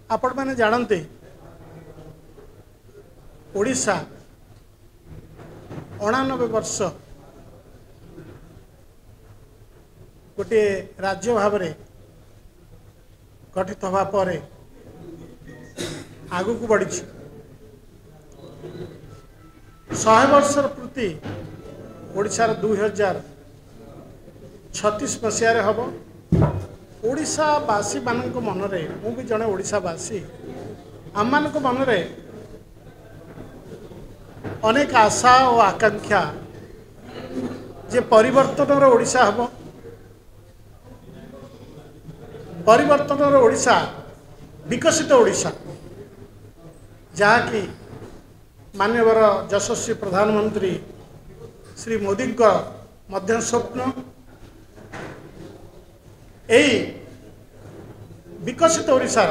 आपण मैंने जानते ओडिशा 89 वर्ष गोटे राज्य भाव में गठित हवा पर आगु को बढ़ी 100 वर्षर पूर्ति ओडिशार 2036 मसीह हम ओडिशावासी मानक मनरे मु भी जड़े ओडिशावासी आम मानक मनरे अनेक आशा और आकांक्षा जे परिवर्तन ओडिशा हम परिवर्तन ओडिशा विकसित ओडिशा जहाँकि माननीय यशस्वी प्रधानमंत्री श्री मोदी मध्य स्वप्न यही विकसित ओडिशा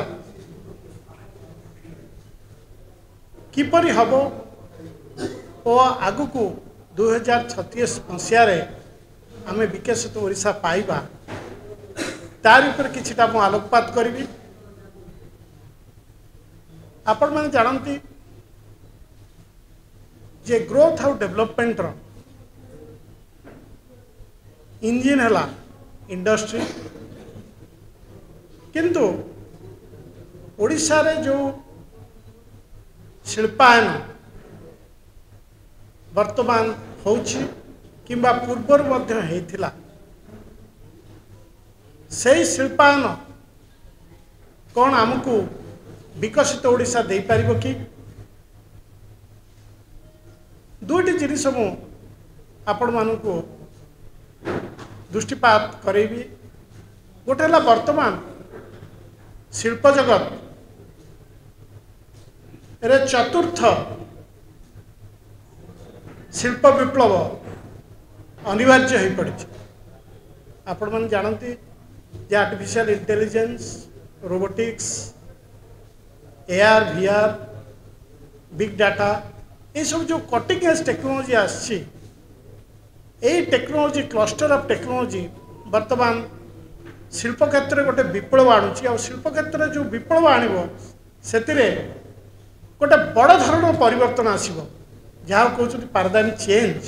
किपरि हम और आगु को 2036 मसीह आम विकसित ओडिशा पाइबा तार ऊपर किछिटा मु आलोकपात करी। आपण मैंने जानती जे ग्रोथ और डेवलपमेंट इंजिन है इंडस्ट्री किंतु ओडिशा रे जो शिल्पायन वर्तमान होछि किंबा पूर्वर मध्य हेथिला सही शिल्पायन कौन आमको विकसित ओडिशा दे पारिबो कि दुईटी जिनिस मु आपण मानकु दृष्टिपात करेबी। गोटे है वर्तमान शिल्प जगत रे चतुर्थ शिल्प विप्लव अनिवार्य हो पड़ी। आपण मैंने जानती जे artificial intelligence robotics AR VR big data ये सब जो कटिंग एज टेक्नोलॉजी आसी टेक्नोलॉजी क्लस्टर ऑफ टेक्नोलॉजी वर्तमान शिल्प क्षेत्र गोटे विप्लव आणुची आ शिल्प क्षेत्र जो विप्लव आणिबो सेतिरे गोटे बड़ धरण परिवर्तन आसीबो जहाँ कहते पैराडाइम चेंज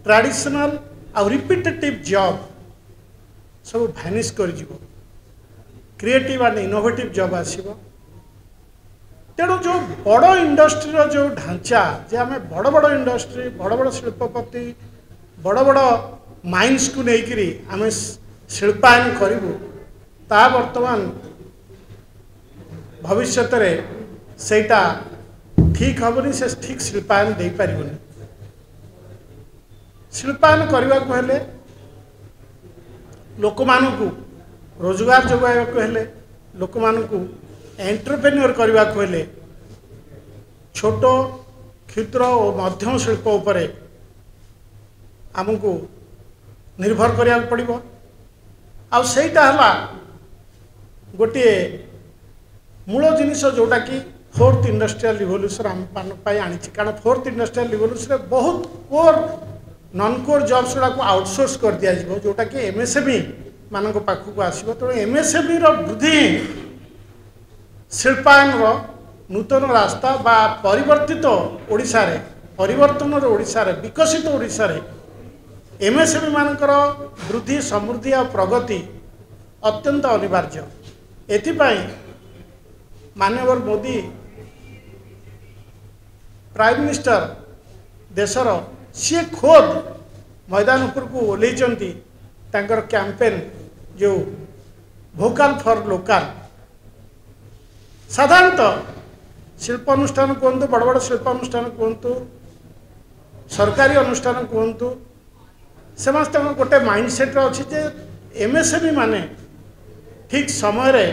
ट्रेडिशनल आ रिपीटेटिव जॉब सब भैनिश कर जीवो क्रिएटिव एंड इनोवेटिव जॉब आसीबो। तेणु जो बड़ इंडस्ट्री जो ढांचा जे आम बड़ बड़ इंडस्ट्री बड़ बड़ शिल्पपति बड़ बड़ माइंस को लेकर आम शिल्पायन करूँ ता वर्तमान भविष्य सेटा ठीक हेनी से ठीक शिल्पायन दे पारिबनी। शिल्पायन करने को हेले लोक मानकु रोजगार जोगाइबा को हेले लोक मानकु एंटरप्रेन्योर करने को हेले छोट क्षुद्र और मध्यम शिल्प उपरे आमको निर्भर करिया पड़िबो। आ सेटा हला गोटे मूल जिनिस जोटा कि फोर्थ इंडस्ट्रियल रिवोल्यूशन आम आनी कारण फोर्थ इंडस्ट्रियल रिवोल्यूशन बहुत कोर नॉन कोर जॉब्स गुड़ा आउटसोर्स कर दिया जिवो जोटा कि एमएसएमई मानक पाखक आसो। तेणु एमएसएमई वृद्धि शिल्पायन नूतन रास्ता बा परिवर्तित ओडिशा रे परिवर्तन ओडिशा रे विकसित ओडिशा रे एमएसएमई मानकर वृद्धि समृद्धि और प्रगति अत्यंत अनिवार्य। एथिपाई माननीय मोदी प्राइम मिनिस्टर देशर सी खोद मैदान उपर को ओल्लैचंती तांकर कैंपेन जो भोकाल फॉर लोकल साधारणतः शिल्प अनुष्ठान कहतु बड़ बड़ शिल्प अनुष्ठान कहतु सरकारी अनुष्ठान कहतु समस्त गोटे माइंडसेट अच्छी जे एमएसएमई माने ठीक समय रे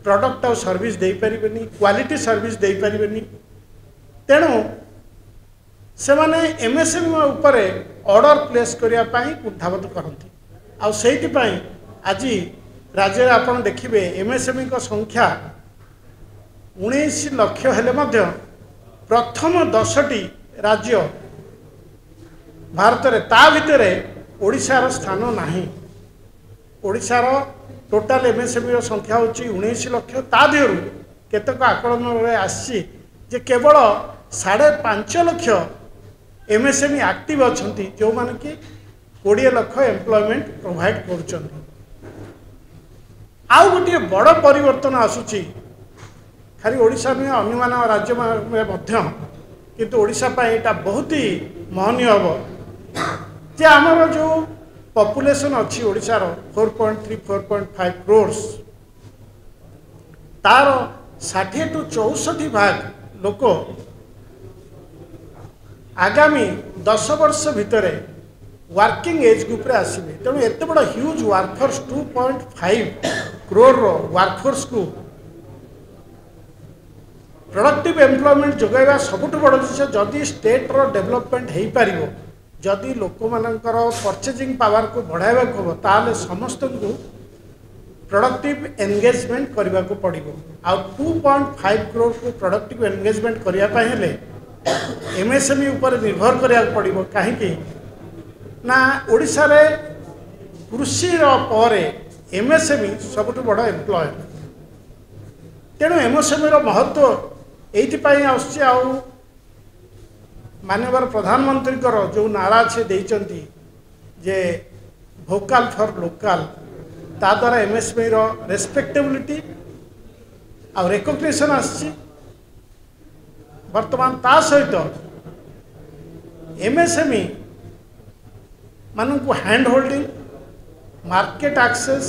प्रोडक्ट और सर्विस दे पारिबेनी क्वालिटी सर्विस दे पारिबेनी। तेणु से माने एमएसएमई उपर ऑर्डर प्लेस करिया पाई कुंठाबोध करती आ सेति पाई आज राज्य में आपण देखिबे एमएसएमई को संख्या 19 लाख हेले मध्य प्रथम 10टी राज्य भारत रे ता भितरे ओडिशार स्थान नाही। ओडिशार टोटाल एमएसएमई संख्या हूँ 19 लाख ता देहरु केतक आकलन आसी केवल 5.5 लाख एमएसएमई एक्टिव अच्छा जो मैंने कि 20 लाख एम्प्लॉयमेंट प्रोवाइड कर आउ गोटे बड़ परिवर्तन आसूची खाली ओडिशा नुहे अन्य राज्य में किंतु ओडिशा पाई एटा बहुत ही महनीय हम जे आमर जो पॉपुलेशन अच्छी ओडिशार 4.3 4.5 क्रोर्स तार 60 टू 64 भाग लोक आगामी 10 वर्ष भितर वर्किंग एज ग्रुप रे आसबे तेणु एत बड़ ह्यूज वर्कफोर्स 2.5 क्रोर वर्कफोर्स को प्रोडक्टिव एम्प्लॉयमेंट जोगाइबा सबुठ बड़ जिनिस जदि स्टेट रो डेवलपमेंट हो पार जदि लोक मानकर परचेजिंग पावर को बढ़ावा हम ताले समस्त को प्रोडक्टिव एंगेजमेंट करने को पड़ो आ 2.5 करोड़ को प्रोडक्टिव एंगेजमेंट करने एमएसएमई उपर निर्भर करा पड़ो कहीं ना ओडिशा रे कृषि पर एमएसएमई सबुठ बड़ एम्प्लॉयर तेणु एमएसएमई महत्व एइथिपाई आउछि आउ माननीय प्रधानमंत्री जो नारा से देइचंती जे भोकाल फॉर लोकल ता द्वारा एमएसएमई रो रेस्पेक्टेबिलिटी आ रिकॉग्निशन आछि वर्तमान ता सहित एमएसएमई मानू को हैंड होल्डिंग मार्केट एक्सेस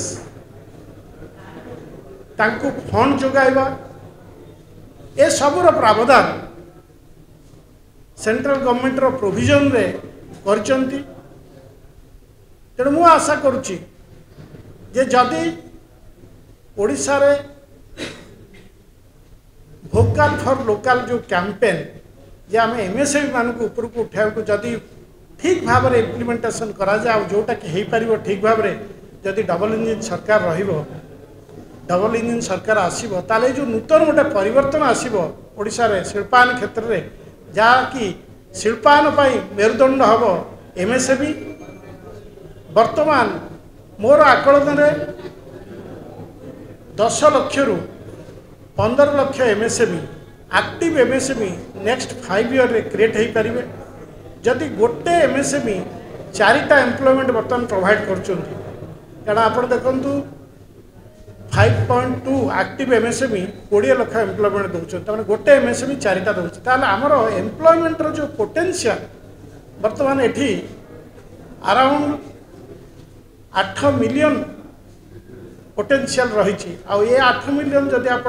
तांको फंड जोगाइबा ए सबुर प्रावधान सेंट्रल गवर्नमेंट रो प्रोविजन रे करचंती तेणु मु आशा करुच्ची जे जदि ओडिशा रे भोकाल फॉर लोकल जो कैंपेन जे आम एमएसएमई मान को ऊपर को उठाया को जदि ठीक भाव में इम्प्लीमेंटेशन करा जाए जोटा कि हो पार ठीक भाव में जदि डबल इंजिन सरकार रहिबो डबल इंजिन सरकार आसीबो ताले जो नूतन गोटे परिवर्तन आसीबो ओडिशा रे शिल्पायन क्षेत्र रे जहाँकि शिल्पायन पाई मेरुदंड हम एमएसएमई वर्तमान मोर आकलन रे 10 लाख रु 15 lakh MSME active MSME next 5 year रे क्रिएट हो पारे जदि गोटे एमएसएमई 4टा एम्प्लॉयमेंट बर्तमान प्रोवाइड कर आप देखु 5.2 एक्टिव एमएसएमई 20 लाख एम्प्लॉयमेंट दौरान गोटे एमएसएमई 4टा दूसरी आमर एम्प्लॉयमेंट जो पोटेंशियल बर्तमान एठी अराउंड 8 मिलियन पोटेंशियल रही आ ये 8 मिलियन जदि आप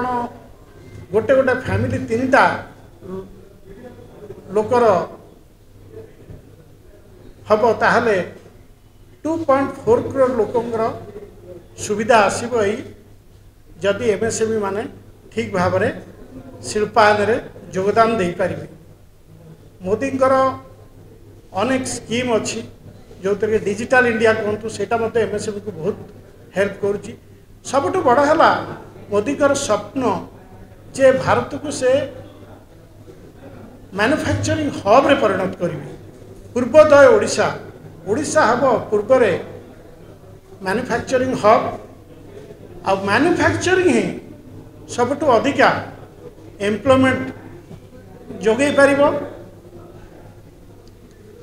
गोटे गोटे फैमिली 3टा लोकर हम ताहले 2.4 करोड़ लोकंर सुविधा आसीबो जदि एमएसएमई माने ठीक भाव में शिल्पायन रे योगदान दे पारिबे मोदींकर अनेक स्कीम अच्छी जो थे डिजिटल इंडिया कहतु सेटा मत एमएसएमई को बहुत हेल्प करुच्ची सबुठ बड़ है मोदींकर स्वप्न जे भारत को से मैन्युफैक्चरिंग हब रे परिणत करेंगे पूर्वोदय ओडिशा ओडिशा हम पूर्व मैन्युफैक्चरिंग हब आ मैन्युफैक्चरिंग ही सबुठ अधिका एम्प्लॉयमेंट जोगे पारिबो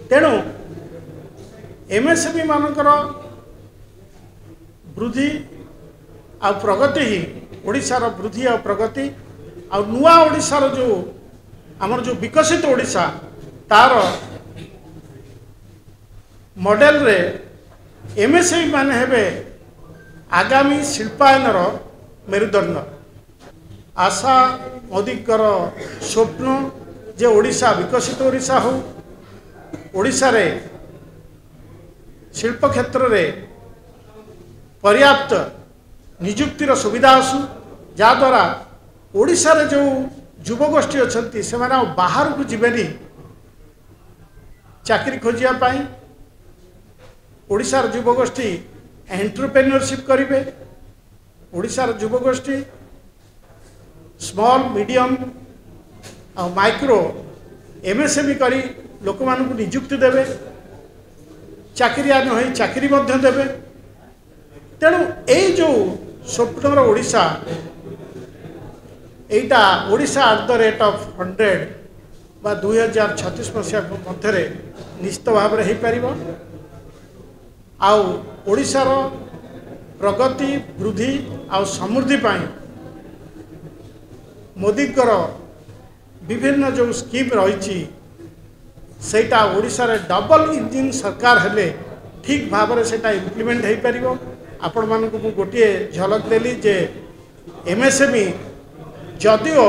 तेणु एमएसएमई मानकर वृद्धि आ प्रगति ही ओडिशार वृद्धि आ प्रगति आ नुआ ओडिशार जो आमर जो विकसित ओडिशा तार मॉडल रे एमएसएमई माने हेबे आगामी शिल्पायनर मेरुदंड आशा मोदीकर स्वप्न जे ओडिशा विकसित ओडिशा हो ओडिशा रे शिल्प क्षेत्र रे पर्याप्त निजुक्तिर सुविधा आसु जहाद्वारा ओडिशा रे जो युवगोष्ठी अच्छा से बाहर को जीवेनी चाकरी खोजिया पाई ओडिशार युवगोष्ठी एंटरप्रेन्योरशिप करेंगे ओडिशार युवगोष्ठी स्मॉल मीडियम आ माइक्रो एमएसएमई करी लोक मानक निजुक्ति देवे चाकरिया न चाकरी देवे तेणु ये जो स्वप्नर ओडिशा एटा Odisha at the rate of 100 बा 2036 मसीहा मध्य निश्चित भाव में हो पार ओडिशार प्रगति वृद्धि आ समृद्धि पाई मोदीकर विभिन्न जो स्कीम रही सेटा ओडिशा रे डबल इंजिन सरकार हेले ठीक भाव में सेटा इम्प्लीमेंट हो पार आपण मानक गोटे झलक देली जे एमएसएमई जदिओ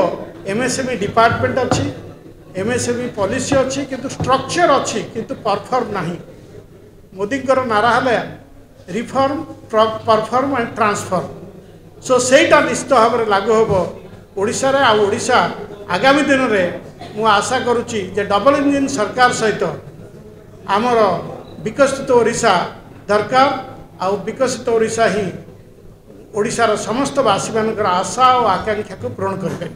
एमएसएमई डिपार्टमेंट अच्छी एमएसएमई पॉलिसी अच्छी किंतु स्ट्रक्चर अच्छी किंतु परफॉर्म नहीं मोदी नारा है रिफॉर्म परफॉर्म एंड ट्रांसफॉर्म सो सेटा निश्चित भाव में लागू हम ओडिशा रे आ ओडिशा आगामी दिन में मु आशा करुच्ची जे डबल इंजिन सरकार सहित आमर विकसित ओडिशा दरकार आ विकसित ओडिशा ही ओडिशार समस्त वासी मानकर आशा और आकांक्षा को पूरण कर।